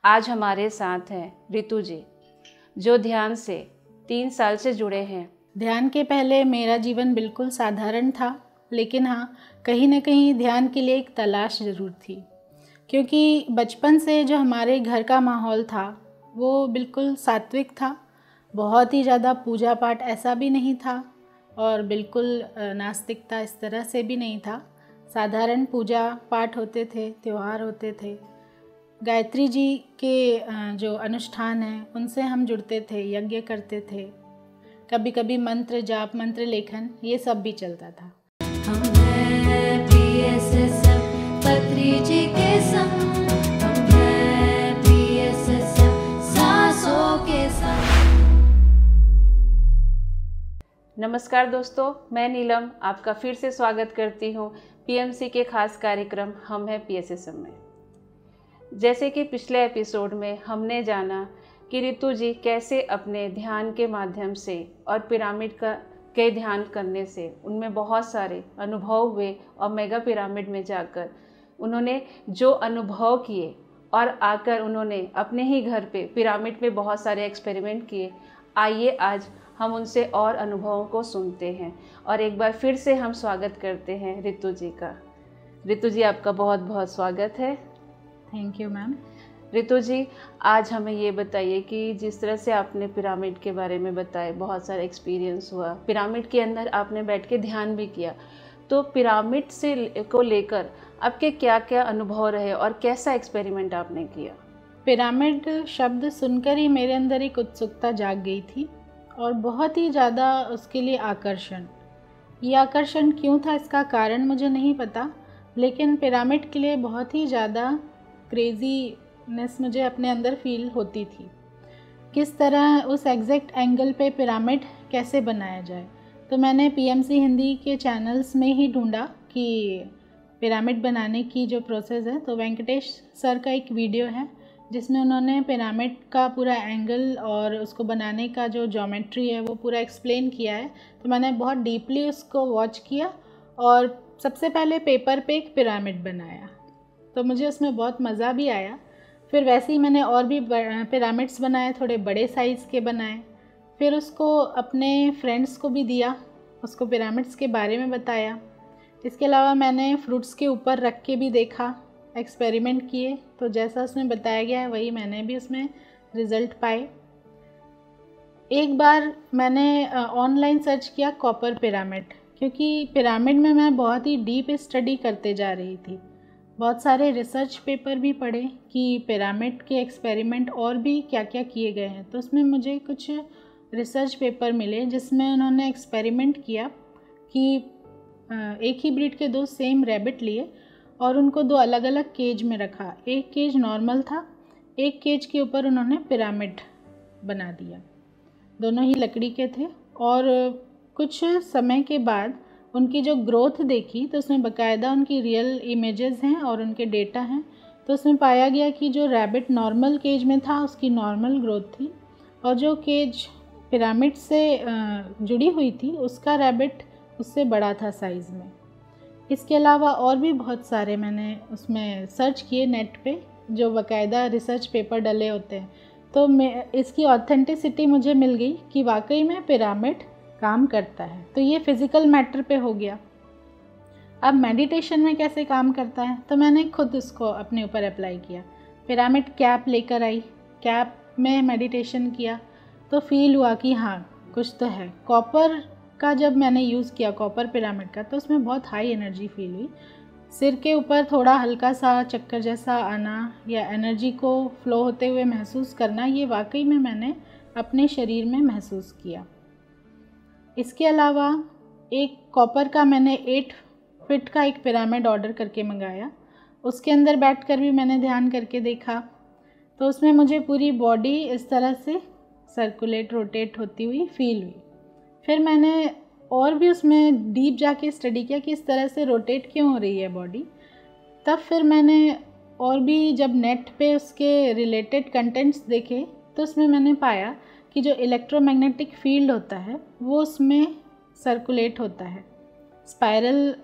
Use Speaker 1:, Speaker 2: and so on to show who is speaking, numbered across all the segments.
Speaker 1: आज हमारे साथ हैं रितु जी, जो ध्यान से 3 साल से जुड़े हैं।
Speaker 2: ध्यान के पहले मेरा जीवन बिल्कुल साधारण था, लेकिन हाँ, कहीं ना कहीं ध्यान के लिए एक तलाश ज़रूर थी। क्योंकि बचपन से जो हमारे घर का माहौल था वो बिल्कुल सात्विक था। बहुत ही ज़्यादा पूजा पाठ ऐसा भी नहीं था और बिल्कुल नास्तिकता इस तरह से भी नहीं था। साधारण पूजा पाठ होते थे, त्यौहार होते थे। गायत्री जी के जो अनुष्ठान हैं उनसे हम जुड़ते थे, यज्ञ करते थे। कभी कभी मंत्र जाप, मंत्र लेखन, ये सब भी चलता था।
Speaker 3: हम हैं PSSM पत्री जी के संग, हम हैं PSSM सांसों के संग।
Speaker 1: नमस्कार दोस्तों, मैं नीलम आपका फिर से स्वागत करती हूँ PMC के खास कार्यक्रम हम हैं PSSM में। जैसे कि पिछले एपिसोड में हमने जाना कि रितु जी कैसे अपने ध्यान के माध्यम से और पिरामिड के ध्यान करने से उनमें बहुत सारे अनुभव हुए और मेगा पिरामिड में जाकर उन्होंने जो अनुभव किए और आकर उन्होंने अपने ही घर पे पिरामिड पे बहुत सारे एक्सपेरिमेंट किए। आइए आज हम उनसे और अनुभवों को सुनते हैं और एक बार फिर से हम स्वागत करते हैं रितु जी का। रितु जी, आपका बहुत बहुत स्वागत है।
Speaker 2: Thank you ma'am.
Speaker 1: Ritu ji, आज हमें ये बताइए कि जिस तरह से आपने पिरामिड के बारे में बताया, बहुत सारा एक्सपीरियंस हुआ, पिरामिड के अंदर आपने बैठ के ध्यान भी किया, तो पिरामिड से को लेकर आपके क्या क्या अनुभव रहे और कैसा एक्सपेरिमेंट आपने किया?
Speaker 2: पिरामिड शब्द सुनकर ही मेरे अंदर एक उत्सुकता जाग गई थी और बहुत ही ज़्यादा उसके लिए आकर्षण। ये आकर्षण क्यों था इसका कारण मुझे नहीं पता, लेकिन पिरामिड के लिए बहुत ही ज़्यादा क्रेजीनेस मुझे अपने अंदर फील होती थी। किस तरह उस एग्जैक्ट एंगल पे पिरामिड कैसे बनाया जाए, तो मैंने PMC हिंदी के चैनल्स में ही ढूंढा कि पिरामिड बनाने की जो प्रोसेस है। तो वेंकटेश सर का एक वीडियो है जिसमें उन्होंने पिरामिड का पूरा एंगल और उसको बनाने का जो ज्योमेट्री है वो पूरा एक्सप्लेन किया है। तो मैंने बहुत डीपली उसको वॉच किया और सबसे पहले पेपर पे एक पिरामिड बनाया, तो मुझे उसमें बहुत मज़ा भी आया। फिर वैसे ही मैंने और भी पिरामिड्स बनाए, थोड़े बड़े साइज़ के बनाए। फिर उसको अपने फ्रेंड्स को भी दिया, उसको पिरामिड्स के बारे में बताया। इसके अलावा मैंने फ्रूट्स के ऊपर रख के भी देखा, एक्सपेरिमेंट किए, तो जैसा उसमें बताया गया है वही मैंने भी उसमें रिज़ल्ट पाए। एक बार मैंने ऑनलाइन सर्च किया कॉपर पिरामिड, क्योंकि पिरामिड में मैं बहुत ही डीप स्टडी करते जा रही थी। बहुत सारे रिसर्च पेपर भी पढ़े कि पिरामिड के एक्सपेरिमेंट और भी क्या क्या किए गए हैं। तो उसमें मुझे कुछ रिसर्च पेपर मिले जिसमें उन्होंने एक्सपेरिमेंट किया कि एक ही ब्रीड के 2 सेम रैबिट लिए और उनको 2 अलग अलग केज में रखा। एक केज नॉर्मल था, एक केज के ऊपर उन्होंने पिरामिड बना दिया। दोनों ही लकड़ी के थे और कुछ समय के बाद उनकी जो ग्रोथ देखी तो उसमें बाकायदा उनकी रियल इमेजेस हैं और उनके डेटा हैं। तो उसमें पाया गया कि जो रैबिट नॉर्मल केज में था उसकी नॉर्मल ग्रोथ थी और जो केज पिरामिड से जुड़ी हुई थी उसका रैबिट उससे बड़ा था साइज़ में। इसके अलावा और भी बहुत सारे मैंने उसमें सर्च किए नेट पे, जो बाकायदा रिसर्च पेपर डले होते हैं। तो मैं इसकी ऑथेंटिसिटी मुझे मिल गई कि वाकई में पिरामिड काम करता है। तो ये फिज़िकल मैटर पे हो गया। अब मेडिटेशन में कैसे काम करता है, तो मैंने खुद उसको अपने ऊपर अप्लाई किया। पिरामिड कैप लेकर आई, कैप में मेडिटेशन किया तो फील हुआ कि हाँ कुछ तो है। कॉपर का जब मैंने यूज़ किया, कॉपर पिरामिड का, तो उसमें बहुत हाई एनर्जी फील हुई। सिर के ऊपर थोड़ा हल्का सा चक्कर जैसा आना या एनर्जी को फ्लो होते हुए महसूस करना, ये वाकई में मैंने अपने शरीर में महसूस किया। इसके अलावा एक कॉपर का मैंने 8 फीट का एक पिरामिड ऑर्डर करके मंगाया। उसके अंदर बैठकर भी मैंने ध्यान करके देखा तो उसमें मुझे पूरी बॉडी इस तरह से सर्कुलेट, रोटेट होती हुई फील हुई। फिर मैंने और भी उसमें डीप जाके स्टडी किया कि इस तरह से रोटेट क्यों हो रही है बॉडी। तब फिर मैंने और भी जब नेट पे उसके रिलेटेड कंटेंट्स देखे तो उसमें मैंने पाया कि जो इलेक्ट्रोमैग्नेटिक फील्ड होता है वो उसमें सर्कुलेट होता है, स्पाइरल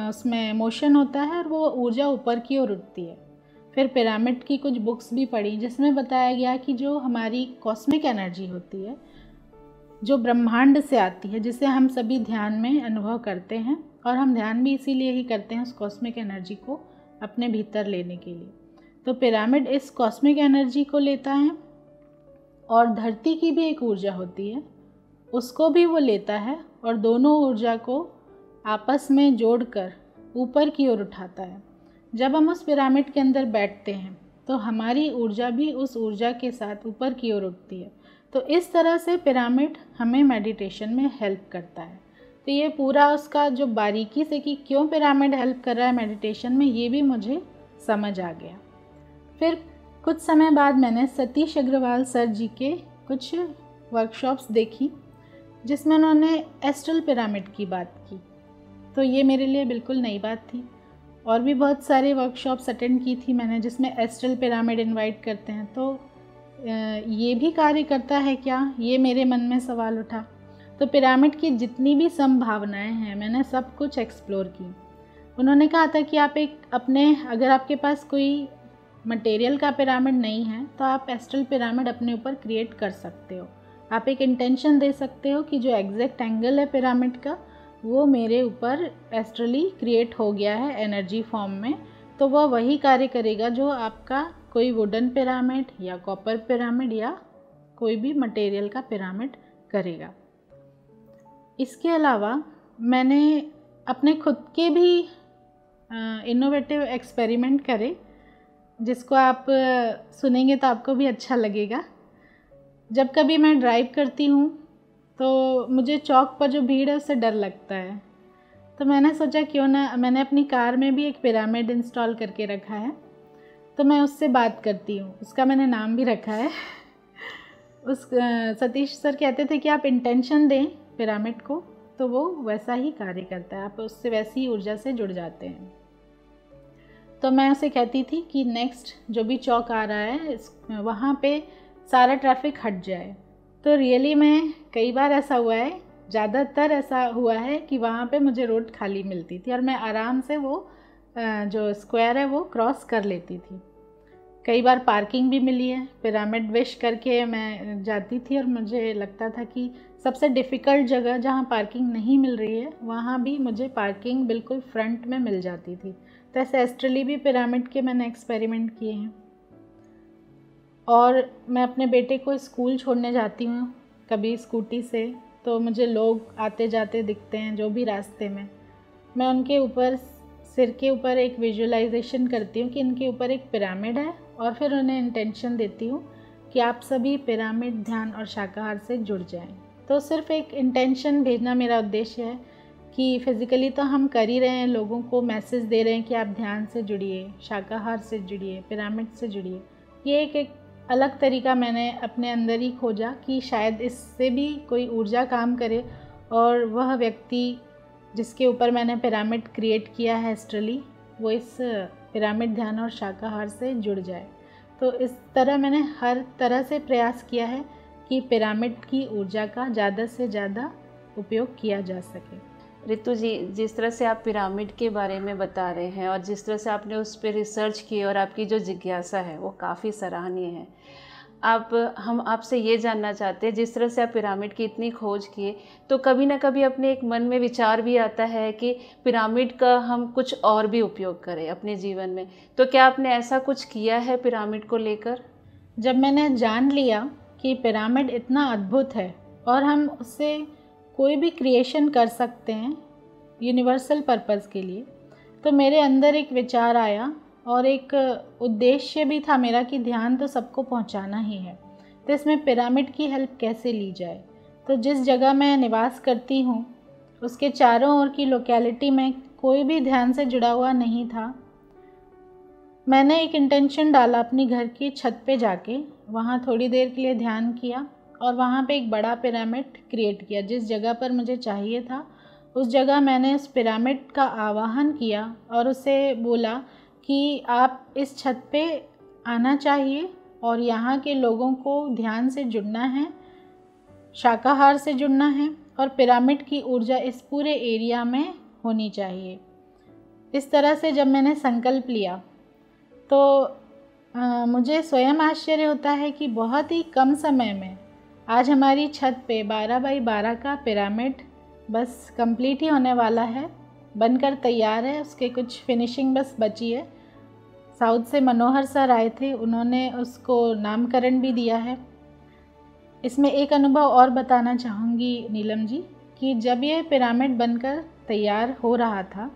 Speaker 2: उसमें मोशन होता है और वो ऊर्जा ऊपर की ओर उठती है। फिर पिरामिड की कुछ बुक्स भी पढ़ी जिसमें बताया गया कि जो हमारी कॉस्मिक एनर्जी होती है, जो ब्रह्मांड से आती है, जिसे हम सभी ध्यान में अनुभव करते हैं, और हम ध्यान भी इसीलिए ही करते हैं उस कॉस्मिक एनर्जी को अपने भीतर लेने के लिए। तो पिरामिड इस कॉस्मिक एनर्जी को लेता है, और धरती की भी एक ऊर्जा होती है उसको भी वो लेता है, और दोनों ऊर्जा को आपस में जोड़कर ऊपर की ओर उठाता है। जब हम उस पिरामिड के अंदर बैठते हैं तो हमारी ऊर्जा भी उस ऊर्जा के साथ ऊपर की ओर उठती है। तो इस तरह से पिरामिड हमें मेडिटेशन में हेल्प करता है। तो ये पूरा उसका जो बारीकी से कि क्यों पिरामिड हेल्प कर रहा है मेडिटेशन में, ये भी मुझे समझ आ गया। फिर कुछ समय बाद मैंने सतीश अग्रवाल सर जी के कुछ वर्कशॉप्स देखी जिसमें उन्होंने एस्ट्रल पिरामिड की बात की। तो ये मेरे लिए बिल्कुल नई बात थी। और भी बहुत सारे वर्कशॉप्स अटेंड की थी मैंने जिसमें एस्ट्रल पिरामिड इनवाइट करते हैं। तो ये भी कार्य करता है क्या, ये मेरे मन में सवाल उठा। तो पिरामिड की जितनी भी संभावनाएं हैं मैंने सब कुछ एक्सप्लोर की। उन्होंने कहा था कि आप अगर आपके पास कोई मटेरियल का पिरामिड नहीं है तो आप एस्ट्रल पिरामिड अपने ऊपर क्रिएट कर सकते हो। आप एक इंटेंशन दे सकते हो कि जो एग्जैक्ट एंगल है पिरामिड का वो मेरे ऊपर एस्ट्रली क्रिएट हो गया है एनर्जी फॉर्म में, तो वह वही कार्य करेगा जो आपका कोई वुडन पिरामिड या कॉपर पिरामिड या कोई भी मटेरियल का पिरामिड करेगा। इसके अलावा मैंने अपने खुद के भी इनोवेटिव एक्सपेरिमेंट करे जिसको आप सुनेंगे तो आपको भी अच्छा लगेगा। जब कभी मैं ड्राइव करती हूँ तो मुझे चौक पर जो भीड़ है उससे डर लगता है। तो मैंने सोचा क्यों ना, मैंने अपनी कार में भी एक पिरामिड इंस्टॉल करके रखा है, तो मैं उससे बात करती हूँ। उसका मैंने नाम भी रखा है। सतीश सर कहते थे कि आप इंटेंशन दें पिरामिड को तो वो वैसा ही कार्य करता है, आप उससे वैसी ऊर्जा से जुड़ जाते हैं। तो मैं उसे कहती थी कि नेक्स्ट जो भी चौक आ रहा है वहाँ पे सारा ट्रैफिक हट जाए। तो रियली में कई बार ऐसा हुआ है, ज़्यादातर ऐसा हुआ है कि वहाँ पे मुझे रोड खाली मिलती थी और मैं आराम से वो जो स्क्वायर है वो क्रॉस कर लेती थी। कई बार पार्किंग भी मिली है। पिरामिड विश करके मैं जाती थी और मुझे लगता था कि सबसे डिफ़िकल्ट जगह जहाँ पार्किंग नहीं मिल रही है वहाँ भी मुझे पार्किंग बिल्कुल फ्रंट में मिल जाती थी। तो ऐसे एस्ट्रली भी पिरामिड के मैंने एक्सपेरिमेंट किए हैं। और मैं अपने बेटे को स्कूल छोड़ने जाती हूँ कभी स्कूटी से, तो मुझे लोग आते जाते दिखते हैं जो भी रास्ते में। मैं उनके ऊपर सिर के ऊपर एक विजुअलाइजेशन करती हूँ कि इनके ऊपर एक पिरामिड है और फिर उन्हें इंटेंशन देती हूँ कि आप सभी पिरामिड ध्यान और शाकाहार से जुड़ जाएं। तो सिर्फ एक इंटेंशन भेजना मेरा उद्देश्य है कि फिज़िकली तो हम कर ही रहे हैं, लोगों को मैसेज दे रहे हैं कि आप ध्यान से जुड़िए, शाकाहार से जुड़िए, पिरामिड से जुड़िए। ये एक अलग तरीका मैंने अपने अंदर ही खोजा कि शायद इससे भी कोई ऊर्जा काम करे और वह व्यक्ति जिसके ऊपर मैंने पिरामिड क्रिएट किया है एस्ट्रली, वो इस पिरामिड ध्यान और शाकाहार से जुड़ जाए। तो इस तरह मैंने हर तरह से प्रयास किया है कि पिरामिड की ऊर्जा का ज़्यादा से ज़्यादा उपयोग किया जा सके।
Speaker 1: रितु जी, जिस तरह से आप पिरामिड के बारे में बता रहे हैं और जिस तरह से आपने उस पर रिसर्च की और आपकी जो जिज्ञासा है वो काफ़ी सराहनीय है। हम आपसे ये जानना चाहते हैं, जिस तरह से आप पिरामिड की इतनी खोज किए तो कभी ना कभी अपने एक मन में विचार भी आता है कि पिरामिड का हम कुछ और भी उपयोग करें अपने जीवन में। तो क्या आपने ऐसा कुछ किया है पिरामिड को लेकर?
Speaker 2: जब मैंने जान लिया कि पिरामिड इतना अद्भुत है और हम उससे कोई भी क्रिएशन कर सकते हैं यूनिवर्सल पर्पस के लिए, तो मेरे अंदर एक विचार आया और एक उद्देश्य भी था मेरा कि ध्यान तो सबको पहुंचाना ही है, तो इसमें पिरामिड की हेल्प कैसे ली जाए। तो जिस जगह मैं निवास करती हूँ उसके चारों ओर की लोकेलिटी में कोई भी ध्यान से जुड़ा हुआ नहीं था। मैंने एक इंटेंशन डाला अपनी घर की छत पे जाके, वहाँ थोड़ी देर के लिए ध्यान किया और वहाँ पे एक बड़ा पिरामिड क्रिएट किया। जिस जगह पर मुझे चाहिए था उस जगह मैंने उस पिरामिड का आवाहन किया और उसे बोला कि आप इस छत पे आना चाहिए और यहाँ के लोगों को ध्यान से जुड़ना है, शाकाहार से जुड़ना है और पिरामिड की ऊर्जा इस पूरे एरिया में होनी चाहिए। इस तरह से जब मैंने संकल्प लिया तो मुझे स्वयं आश्चर्य होता है कि बहुत ही कम समय में आज हमारी छत पे 12 बाई 12 का पिरामिड बस कंप्लीट ही होने वाला है, बनकर तैयार है। उसके कुछ फिनिशिंग बस बची है। साउथ से मनोहर सर आए थे, उन्होंने उसको नामकरण भी दिया है। इसमें एक अनुभव और बताना चाहूँगी नीलम जी कि जब ये पिरामिड बनकर तैयार हो रहा था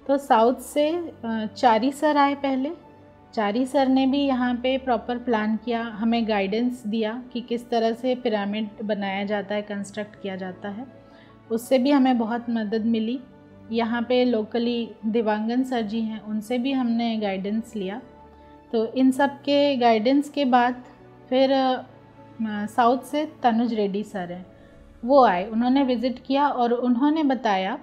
Speaker 2: तो साउथ से चारी सर आए पहले। चारी सर ने भी यहाँ पे प्रॉपर प्लान किया, हमें गाइडेंस दिया कि किस तरह से पिरामिड बनाया जाता है, कंस्ट्रक्ट किया जाता है। उससे भी हमें बहुत मदद मिली। यहाँ पे लोकली दिवांगन सर जी हैं, उनसे भी हमने गाइडेंस लिया। तो इन सब के गाइडेंस के बाद फिर साउथ से तनुज रेड्डी सर हैं, वो आए, उन्होंने विज़िट किया और उन्होंने बताया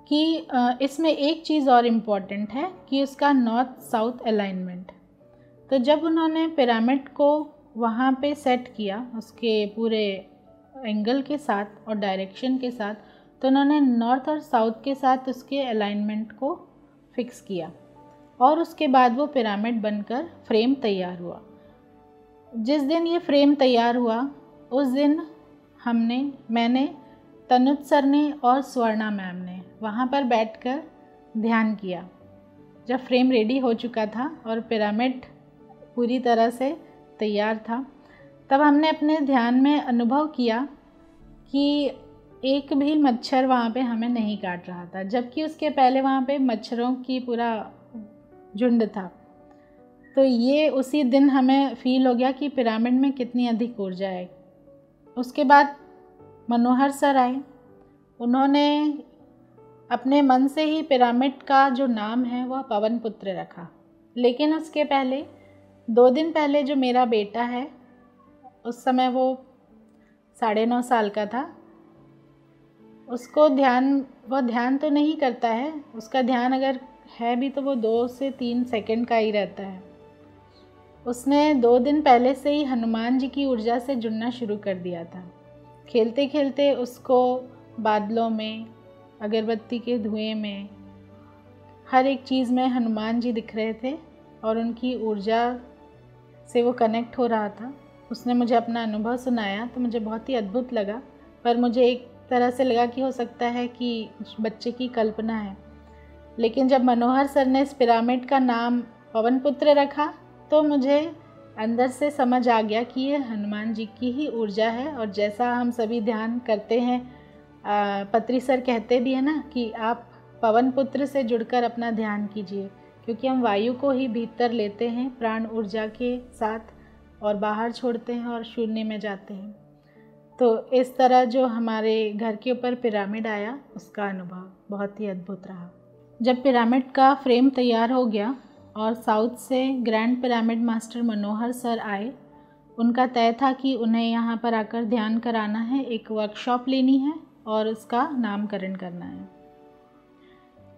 Speaker 2: कि इसमें एक चीज़ और इम्पॉर्टेंट है कि उसका नॉर्थ साउथ अलाइनमेंट। तो जब उन्होंने पिरामिड को वहाँ पे सेट किया उसके पूरे एंगल के साथ और डायरेक्शन के साथ, तो उन्होंने नॉर्थ और साउथ के साथ उसके अलाइनमेंट को फिक्स किया और उसके बाद वो पिरामिड बनकर फ्रेम तैयार हुआ। जिस दिन ये फ्रेम तैयार हुआ उस दिन मैंने तनुज सर ने और स्वर्णा मैम ने वहाँ पर बैठकर ध्यान किया। जब फ्रेम रेडी हो चुका था और पिरामिड पूरी तरह से तैयार था, तब हमने अपने ध्यान में अनुभव किया कि एक भी मच्छर वहाँ पे हमें नहीं काट रहा था, जबकि उसके पहले वहाँ पे मच्छरों की पूरा झुंड था। तो ये उसी दिन हमें फ़ील हो गया कि पिरामिड में कितनी अधिक ऊर्जा है। उसके बाद मनोहर सर आए, उन्होंने अपने मन से ही पिरामिड का जो नाम है वह पवन पुत्र रखा। लेकिन उसके पहले 2 दिन पहले जो मेरा बेटा है, उस समय वो 9.5 साल का था, उसको ध्यान तो नहीं करता है, उसका ध्यान अगर है भी तो वो 2 से 3 सेकंड का ही रहता है। उसने 2 दिन पहले से ही हनुमान जी की ऊर्जा से जुड़ना शुरू कर दिया था। खेलते खेलते उसको बादलों में, अगरबत्ती के धुएं में, हर एक चीज़ में हनुमान जी दिख रहे थे और उनकी ऊर्जा से वो कनेक्ट हो रहा था। उसने मुझे अपना अनुभव सुनाया तो मुझे बहुत ही अद्भुत लगा, पर मुझे एक तरह से लगा कि हो सकता है कि उस बच्चे की कल्पना है। लेकिन जब मनोहर सर ने इस पिरामिड का नाम पवन पुत्र रखा तो मुझे अंदर से समझ आ गया कि ये हनुमान जी की ही ऊर्जा है। और जैसा हम सभी ध्यान करते हैं, पत्री सर कहते भी हैं ना कि आप पवन पुत्र से जुड़कर अपना ध्यान कीजिए, क्योंकि हम वायु को ही भीतर लेते हैं प्राण ऊर्जा के साथ और बाहर छोड़ते हैं और शून्य में जाते हैं। तो इस तरह जो हमारे घर के ऊपर पिरामिड आया, उसका अनुभव बहुत ही अद्भुत रहा। जब पिरामिड का फ्रेम तैयार हो गया और साउथ से ग्रैंड पिरामिड मास्टर मनोहर सर आए, उनका तय था कि उन्हें यहाँ पर आकर ध्यान कराना है, एक वर्कशॉप लेनी है और उसका नामकरण करना है।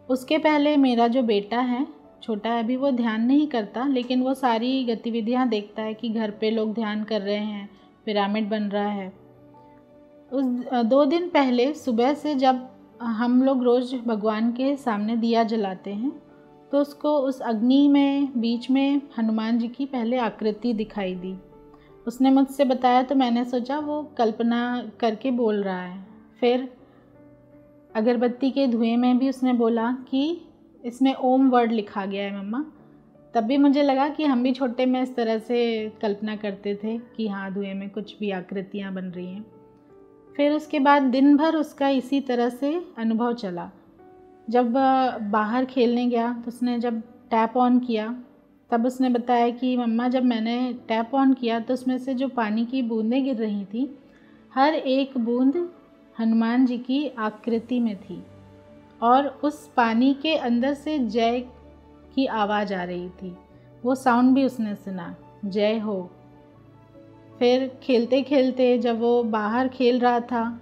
Speaker 2: उसके पहले मेरा जो बेटा है, छोटा है अभी, वो ध्यान नहीं करता, लेकिन वो सारी गतिविधियाँ देखता है कि घर पे लोग ध्यान कर रहे हैं, पिरामिड बन रहा है। उस 2 दिन पहले सुबह से जब हम लोग रोज़ भगवान के सामने दिया जलाते हैं तो उसको उस अग्नि में बीच में हनुमान जी की पहले आकृति दिखाई दी। उसने मुझसे बताया तो मैंने सोचा वो कल्पना करके बोल रहा है। फिर अगरबत्ती के धुएं में भी उसने बोला कि इसमें ओम वर्ड लिखा गया है मम्मा। तब भी मुझे लगा कि हम भी छोटे में इस तरह से कल्पना करते थे कि हाँ, धुएं में कुछ भी आकृतियाँ बन रही हैं। फिर उसके बाद दिन भर उसका इसी तरह से अनुभव चला। जब बाहर खेलने गया तो उसने जब टैप ऑन किया, तब उसने बताया कि मम्मा जब मैंने टैप ऑन किया तो उसमें से जो पानी की बूंदें गिर रही थी, हर एक बूंद हनुमान जी की आकृति में थी और उस पानी के अंदर से जय की आवाज़ आ रही थी। वो साउंड भी उसने सुना, जय हो। फिर खेलते खेलते जब वो बाहर खेल रहा था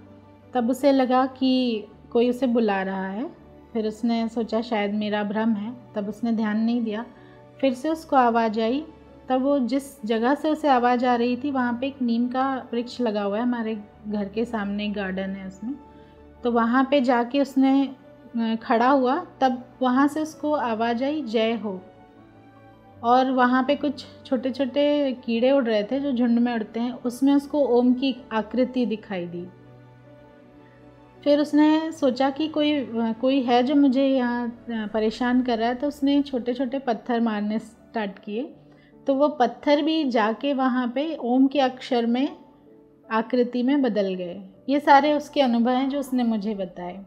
Speaker 2: तब उसे लगा कि कोई उसे बुला रहा है। फिर उसने सोचा शायद मेरा भ्रम है, तब उसने ध्यान नहीं दिया। फिर से उसको आवाज़ आई, तब वो जिस जगह से उसे आवाज़ आ रही थी वहाँ पे एक नीम का वृक्ष लगा हुआ है, हमारे घर के सामने गार्डन है उसमें। तो वहाँ पे जाके उसने खड़ा हुआ, तब वहाँ से उसको आवाज़ आई जय हो। और वहाँ पे कुछ छोटे छोटे कीड़े उड़ रहे थे जो झुंड में उड़ते हैं, उसमें उसको ओम की आकृति दिखाई दी। फिर उसने सोचा कि कोई है जो मुझे यहाँ परेशान कर रहा है, तो उसने छोटे छोटे पत्थर मारने स्टार्ट किए। तो वो पत्थर भी जाके वहाँ पे ओम के अक्षर में आकृति में बदल गए। ये सारे उसके अनुभव हैं जो उसने मुझे बताए।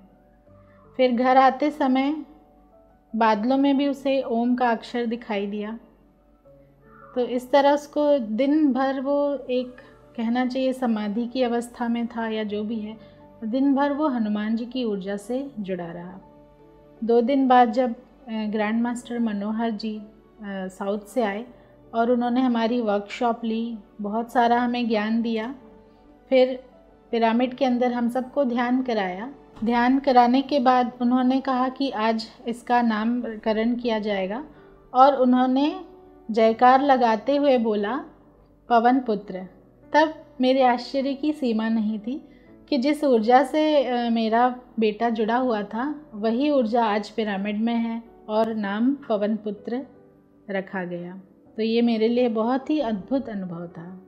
Speaker 2: फिर घर आते समय बादलों में भी उसे ओम का अक्षर दिखाई दिया। तो इस तरह उसको दिन भर वो एक कहना चाहिए समाधि की अवस्था में था या जो भी है, दिन भर वो हनुमान जी की ऊर्जा से जुड़ा रहा। 2 दिन बाद जब ग्रैंड मास्टर मनोहर जी साउथ से आए और उन्होंने हमारी वर्कशॉप ली, बहुत सारा हमें ज्ञान दिया। फिर पिरामिड के अंदर हम सबको ध्यान कराया। ध्यान कराने के बाद उन्होंने कहा कि आज इसका नामकरण किया जाएगा, और उन्होंने जयकार लगाते हुए बोला पवन पुत्र। तब मेरे आश्चर्य की सीमा नहीं थी कि जिस ऊर्जा से मेरा बेटा जुड़ा हुआ था वही ऊर्जा आज पिरामिड में है और नाम पवन पुत्र रखा गया। तो ये मेरे लिए बहुत ही अद्भुत अनुभव था।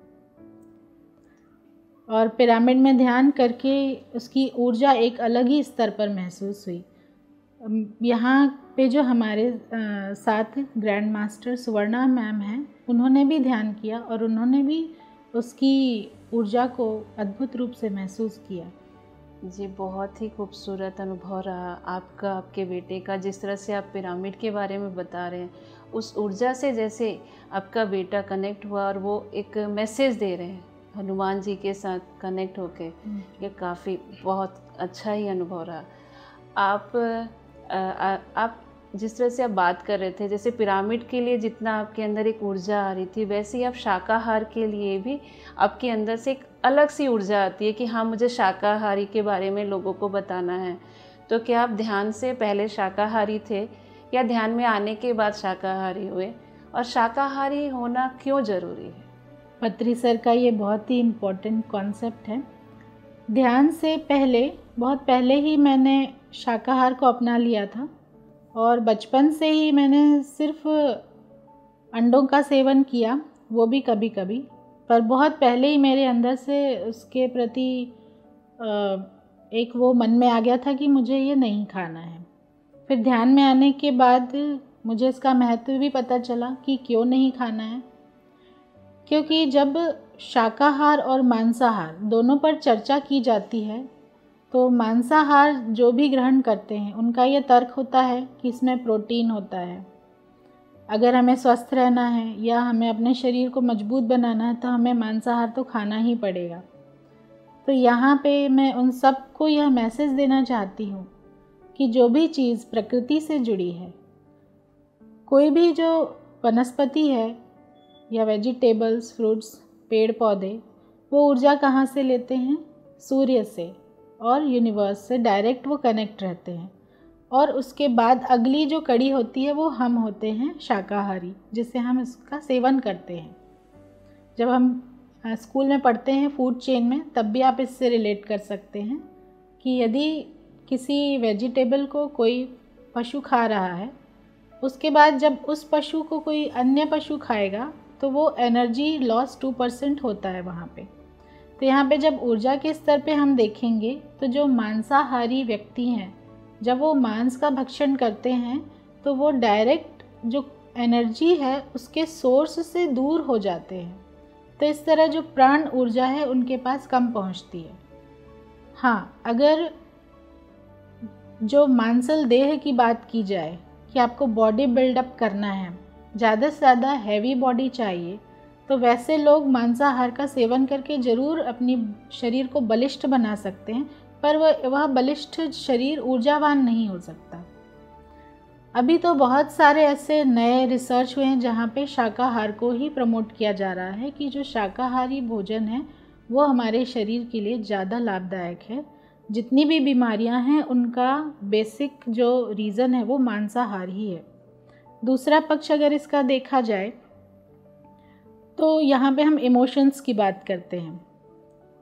Speaker 2: और पिरामिड में ध्यान करके उसकी ऊर्जा एक अलग ही स्तर पर महसूस हुई। यहाँ पे जो हमारे साथ ग्रैंड मास्टर सुवर्णा मैम हैं, उन्होंने भी ध्यान किया और उन्होंने भी उसकी ऊर्जा को अद्भुत रूप से महसूस किया।
Speaker 1: जी, बहुत ही खूबसूरत अनुभव रहा आपका, आपके बेटे का। जिस तरह से आप पिरामिड के बारे में बता रहे हैं, उस ऊर्जा से जैसे आपका बेटा कनेक्ट हुआ और वो एक मैसेज दे रहे हैं हनुमान जी के साथ कनेक्ट होके, ये काफ़ी बहुत अच्छा ही अनुभव रहा। आप जिस तरह से आप बात कर रहे थे, जैसे पिरामिड के लिए जितना आपके अंदर एक ऊर्जा आ रही थी, वैसे ही आप शाकाहार के लिए भी आपके अंदर से एक अलग सी ऊर्जा आती है कि हाँ, मुझे शाकाहारी के बारे में लोगों को बताना है। तो क्या आप ध्यान से पहले शाकाहारी थे या ध्यान में आने के बाद शाकाहारी हुए, और शाकाहारी होना क्यों ज़रूरी है?
Speaker 2: पत्री सर का ये बहुत ही इम्पोर्टेंट कॉन्सेप्ट है। ध्यान से पहले, बहुत पहले ही मैंने शाकाहार को अपना लिया था, और बचपन से ही मैंने सिर्फ अंडों का सेवन किया, वो भी कभी कभी। पर बहुत पहले ही मेरे अंदर से उसके प्रति एक वो मन में आ गया था कि मुझे ये नहीं खाना है। फिर ध्यान में आने के बाद मुझे इसका महत्व भी पता चला कि क्यों नहीं खाना है। क्योंकि जब शाकाहार और मांसाहार दोनों पर चर्चा की जाती है, तो मांसाहार जो भी ग्रहण करते हैं उनका ये तर्क होता है कि इसमें प्रोटीन होता है। अगर हमें स्वस्थ रहना है या हमें अपने शरीर को मजबूत बनाना है तो हमें मांसाहार तो खाना ही पड़ेगा। तो यहाँ पे मैं उन सबको यह मैसेज देना चाहती हूँ कि जो भी चीज़ प्रकृति से जुड़ी है, कोई भी जो वनस्पति है या वेजिटेबल्स, फ्रूट्स, पेड़ पौधे, वो ऊर्जा कहाँ से लेते हैं? सूर्य से और यूनिवर्स से डायरेक्ट वो कनेक्ट रहते हैं। और उसके बाद अगली जो कड़ी होती है वो हम होते हैं शाकाहारी, जिससे हम इसका सेवन करते हैं। जब हम स्कूल में पढ़ते हैं फूड चेन में, तब भी आप इससे रिलेट कर सकते हैं कि यदि किसी वेजिटेबल को कोई पशु खा रहा है, उसके बाद जब उस पशु को कोई अन्य पशु खाएगा तो वो एनर्जी लॉस 2% होता है वहाँ पे। तो यहाँ पे जब ऊर्जा के स्तर पे हम देखेंगे तो जो मांसाहारी व्यक्ति हैं, जब वो मांस का भक्षण करते हैं तो वो डायरेक्ट जो एनर्जी है उसके सोर्स से दूर हो जाते हैं। तो इस तरह जो प्राण ऊर्जा है उनके पास कम पहुँचती है। हाँ, अगर जो मांसल देह की बात की जाए कि आपको बॉडी बिल्डअप करना है, ज़्यादा से ज़्यादा हैवी बॉडी चाहिए, तो वैसे लोग मांसाहार का सेवन करके ज़रूर अपनी शरीर को बलिष्ठ बना सकते हैं, पर वह बलिष्ठ शरीर ऊर्जावान नहीं हो सकता। अभी तो बहुत सारे ऐसे नए रिसर्च हुए हैं जहाँ पे शाकाहार को ही प्रमोट किया जा रहा है कि जो शाकाहारी भोजन है वो हमारे शरीर के लिए ज़्यादा लाभदायक है। जितनी भी बीमारियां हैं उनका बेसिक जो रीज़न है वो मांसाहार ही है। दूसरा पक्ष अगर इसका देखा जाए तो यहाँ पे हम इमोशंस की बात करते हैं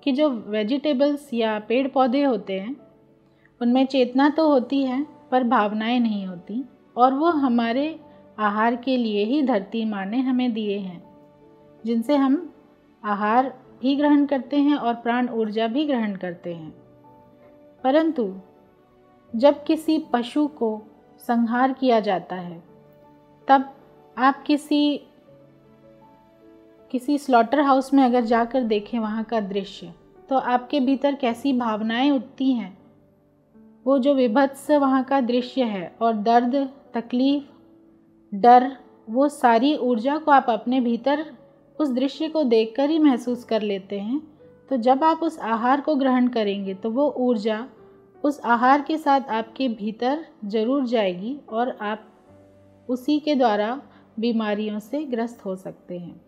Speaker 2: कि जो वेजिटेबल्स या पेड़ पौधे होते हैं उनमें चेतना तो होती है पर भावनाएं नहीं होती, और वो हमारे आहार के लिए ही धरती माँ ने हमें दिए हैं, जिनसे हम आहार भी ग्रहण करते हैं और प्राण ऊर्जा भी ग्रहण करते हैं। परंतु जब किसी पशु को संहार किया जाता है, तब आप किसी स्लॉटर हाउस में अगर जाकर देखें वहाँ का दृश्य, तो आपके भीतर कैसी भावनाएं उठती हैं। वो जो विभत्स वहाँ का दृश्य है और दर्द, तकलीफ, डर, वो सारी ऊर्जा को आप अपने भीतर उस दृश्य को देखकर ही महसूस कर लेते हैं। तो जब आप उस आहार को ग्रहण करेंगे तो वो ऊर्जा उस आहार के साथ आपके भीतर जरूर जाएगी और आप उसी के द्वारा बीमारियों से ग्रस्त हो सकते हैं।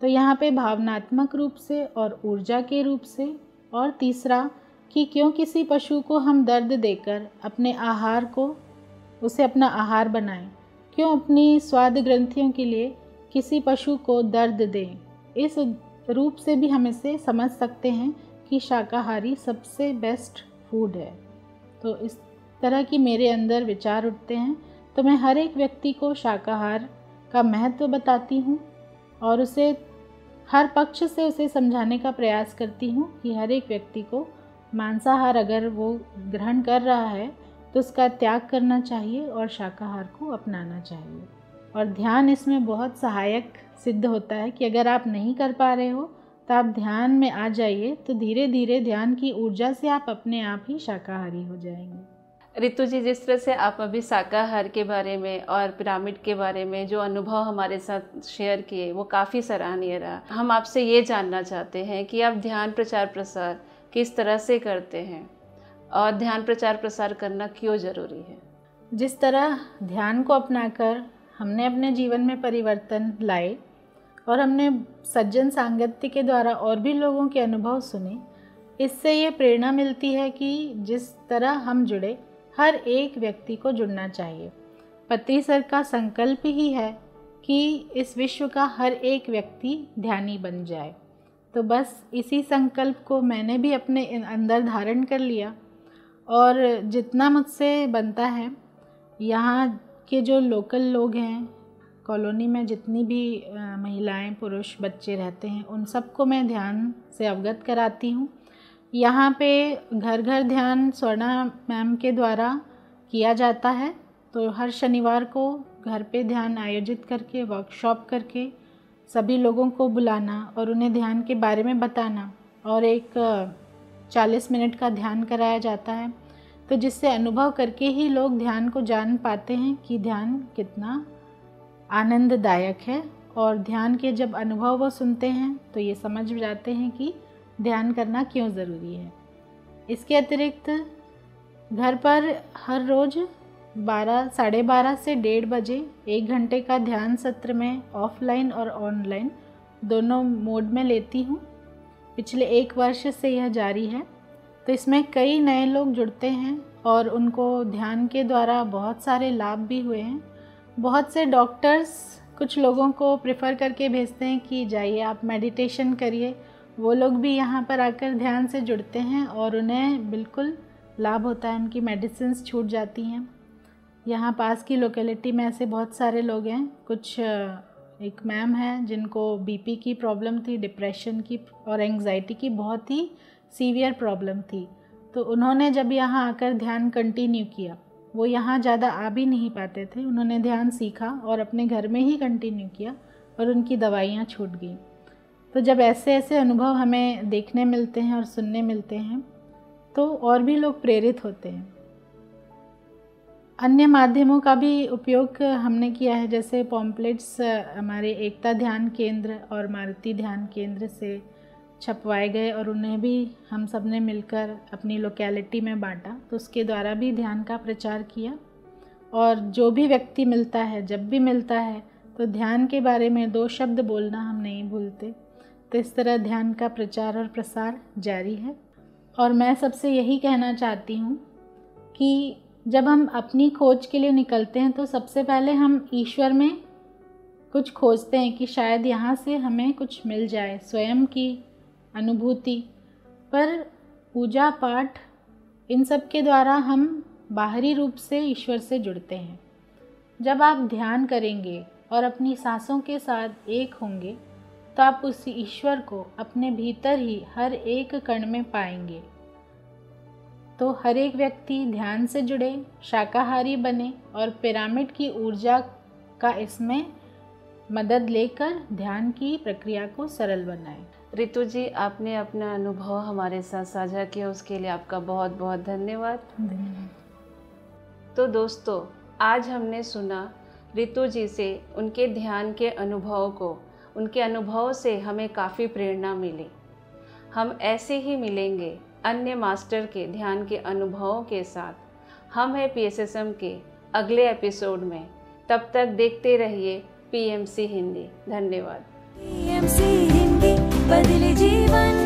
Speaker 2: तो यहाँ पे भावनात्मक रूप से और ऊर्जा के रूप से, और तीसरा कि क्यों किसी पशु को हम दर्द देकर अपने आहार को, उसे अपना आहार बनाएं, क्यों अपनी स्वाद ग्रंथियों के लिए किसी पशु को दर्द दें। इस रूप से भी हम इसे समझ सकते हैं कि शाकाहारी सबसे बेस्ट फूड है। तो इस तरह की मेरे अंदर विचार उठते हैं। तो मैं हर एक व्यक्ति को शाकाहार का महत्व बताती हूँ और उसे हर पक्ष से उसे समझाने का प्रयास करती हूँ कि हर एक व्यक्ति को मांसाहार अगर वो ग्रहण कर रहा है तो उसका त्याग करना चाहिए और शाकाहार को अपनाना चाहिए। और ध्यान इसमें बहुत सहायक सिद्ध होता है कि अगर आप नहीं कर पा रहे हो तो आप ध्यान में आ जाइए, तो धीरे धीरे ध्यान की ऊर्जा से आप अपने आप ही शाकाहारी हो जाएंगे।
Speaker 1: रितु जी, जिस तरह से आप अभी शाकाहार के बारे में और पिरामिड के बारे में जो अनुभव हमारे साथ शेयर किए वो काफ़ी सराहनीय रहा। हम आपसे ये जानना चाहते हैं कि आप ध्यान प्रचार प्रसार किस तरह से करते हैं और ध्यान प्रचार प्रसार करना क्यों ज़रूरी है।
Speaker 2: जिस तरह ध्यान को अपनाकर हमने अपने जीवन में परिवर्तन लाए और हमने सज्जन सांगत्य के द्वारा और भी लोगों के अनुभव सुने, इससे ये प्रेरणा मिलती है कि जिस तरह हम जुड़े, हर एक व्यक्ति को जुड़ना चाहिए। पत्री सर का संकल्प ही है कि इस विश्व का हर एक व्यक्ति ध्यानी बन जाए। तो बस इसी संकल्प को मैंने भी अपने अंदर धारण कर लिया और जितना मुझसे बनता है, यहाँ के जो लोकल लोग हैं, कॉलोनी में जितनी भी महिलाएं, पुरुष, बच्चे रहते हैं, उन सबको मैं ध्यान से अवगत कराती हूँ। यहाँ पे घर घर ध्यान स्वर्णा मैम के द्वारा किया जाता है। तो हर शनिवार को घर पे ध्यान आयोजित करके, वर्कशॉप करके सभी लोगों को बुलाना और उन्हें ध्यान के बारे में बताना, और एक 40 मिनट का ध्यान कराया जाता है। तो जिससे अनुभव करके ही लोग ध्यान को जान पाते हैं कि ध्यान कितना आनंददायक है, और ध्यान के जब अनुभव वो सुनते हैं तो ये समझ जाते हैं कि ध्यान करना क्यों ज़रूरी है। इसके अतिरिक्त घर पर हर रोज़ 12, साढ़े 12 से 1:30 बजे 1 घंटे का ध्यान सत्र में ऑफलाइन और ऑनलाइन दोनों मोड में लेती हूँ। पिछले 1 वर्ष से यह जारी है। तो इसमें कई नए लोग जुड़ते हैं और उनको ध्यान के द्वारा बहुत सारे लाभ भी हुए हैं। बहुत से डॉक्टर्स कुछ लोगों को प्रेफर करके भेजते हैं कि जाइए आप मेडिटेशन करिए। वो लोग भी यहाँ पर आकर ध्यान से जुड़ते हैं और उन्हें बिल्कुल लाभ होता है, उनकी मेडिसिन्स छूट जाती हैं। यहाँ पास की लोकेलिटी में ऐसे बहुत सारे लोग हैं। कुछ एक मैम है जिनको बीपी की प्रॉब्लम थी, डिप्रेशन की और एंग्जाइटी की बहुत ही सीवियर प्रॉब्लम थी। तो उन्होंने जब यहाँ आकर ध्यान कंटिन्यू किया, वो यहाँ ज़्यादा आ भी नहीं पाते थे, उन्होंने ध्यान सीखा और अपने घर में ही कंटिन्यू किया और उनकी दवाइयाँ छूट गई। तो जब ऐसे ऐसे अनुभव हमें देखने मिलते हैं और सुनने मिलते हैं तो और भी लोग प्रेरित होते हैं। अन्य माध्यमों का भी उपयोग हमने किया है, जैसे पॉम्पलेट्स हमारे एकता ध्यान केंद्र और मारुति ध्यान केंद्र से छपवाए गए और उन्हें भी हम सब ने मिलकर अपनी लोकेलिटी में बांटा। तो उसके द्वारा भी ध्यान का प्रचार किया। और जो भी व्यक्ति मिलता है, जब भी मिलता है, तो ध्यान के बारे में 2 शब्द बोलना हम नहीं भूलते। तो इस तरह ध्यान का प्रचार और प्रसार जारी है। और मैं सबसे यही कहना चाहती हूँ कि जब हम अपनी खोज के लिए निकलते हैं तो सबसे पहले हम ईश्वर में कुछ खोजते हैं कि शायद यहाँ से हमें कुछ मिल जाए, स्वयं की अनुभूति। पर पूजा पाठ इन सब के द्वारा हम बाहरी रूप से ईश्वर से जुड़ते हैं। जब आप ध्यान करेंगे और अपनी सांसों के साथ एक होंगे तो आप उस ईश्वर को अपने भीतर ही हर एक कण में पाएंगे। तो हर एक व्यक्ति ध्यान से जुड़े, शाकाहारी बने और पिरामिड की ऊर्जा का इसमें मदद लेकर ध्यान की प्रक्रिया को सरल बनाएं।
Speaker 1: रितु जी, आपने अपना अनुभव हमारे साथ साझा किया, उसके लिए आपका बहुत बहुत धन्यवाद। तो दोस्तों, आज हमने सुना रितु जी से उनके ध्यान के अनुभव को। उनके अनुभव से हमें काफ़ी प्रेरणा मिली। हम ऐसे ही मिलेंगे अन्य मास्टर के ध्यान के अनुभवों के साथ। हम हैं PSSM के अगले एपिसोड में। तब तक देखते रहिए PMC हिंदी। धन्यवाद।
Speaker 3: PMC हिंदी, बदले जीवन।